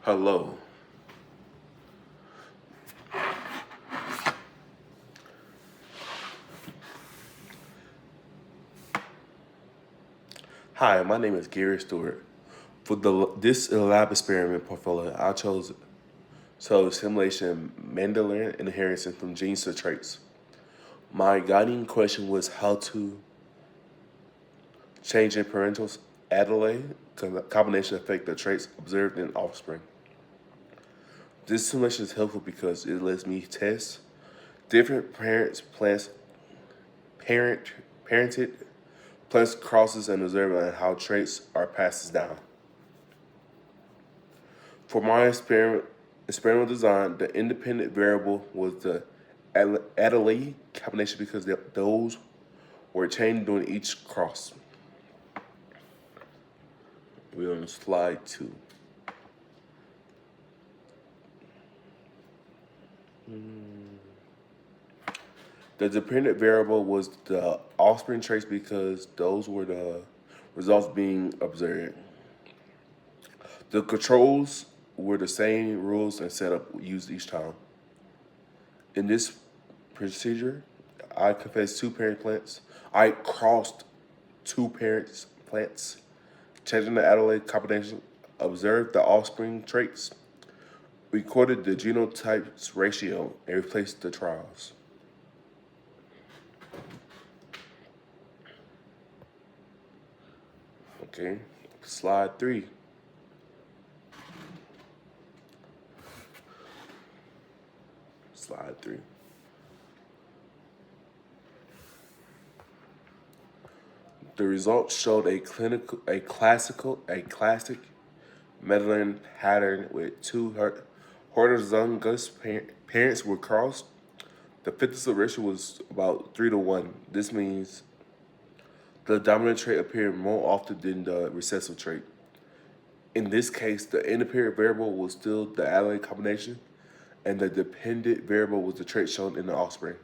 Hello. Hi, my name is Gary Stewart. For this lab experiment portfolio, I chose simulation Mendelian inheritance from genes to traits. My guiding question was how to change in parental allele combination affect the traits observed in offspring. This simulation is helpful because it lets me test different parent parented plants crosses and observe how traits are passed down. For my experimental design, the independent variable was the allele combination because those were changed during each cross. We're on slide 2. The dependent variable was the offspring traits because those were the results being observed. The controls were the same rules and setup used each time. In this procedure, I confessed two parent plants. I crossed two parents plants, changing the allele combination, observed the offspring traits, recorded the genotypes ratio, and replaced the trials. Okay, slide 3. Slide 3. The results showed a classic Mendelian pattern with two heterozygous parents were crossed. The fitness ratio was about 3-1. This means the dominant trait appeared more often than the recessive trait. In this case, the independent variable was still the allele combination, and the dependent variable was the trait shown in the offspring.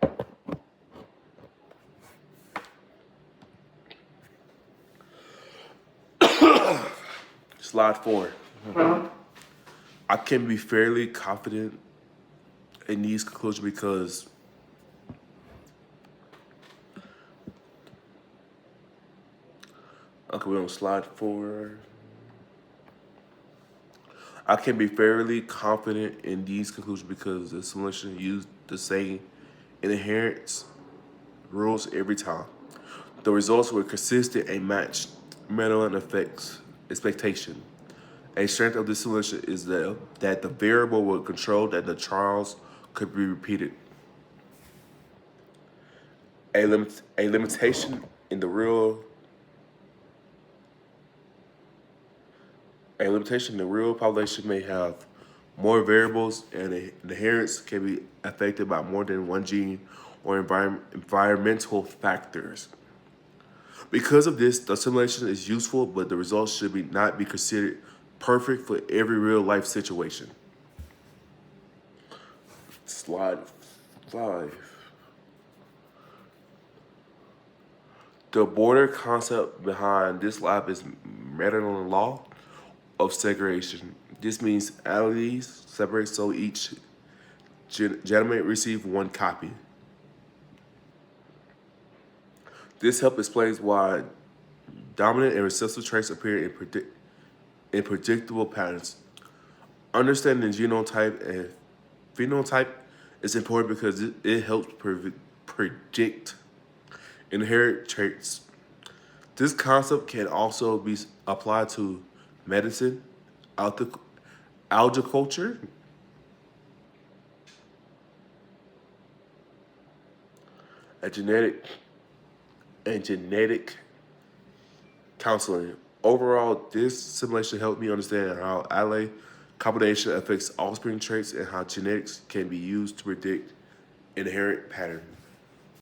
Slide 4. I can be fairly confident in these conclusions because we're on slide 4. I can be fairly confident in these conclusions because the simulation used the same inheritance rules every time. The results were consistent and matched Mendelian effects expectation. A strength of this simulation is that the variable was controlled and the trials could be repeated. A limitation in the real population may have more variables, and the inheritance can be affected by more than one gene or environmental factors. Because of this, the simulation is useful, but the results should not be considered perfect for every real life situation. Slide 5. The border concept behind this lab is Mendelian law of segregation. This means alleles separate so each gentleman receive one copy. This help explains why dominant and recessive traits appear in predictable patterns. Understanding genotype and phenotype is important because it helps predict inherited traits. This concept can also be applied to medicine, agriculture, and genetic counseling. Overall, this simulation helped me understand how allele combination affects offspring traits and how genetics can be used to predict inherent patterns.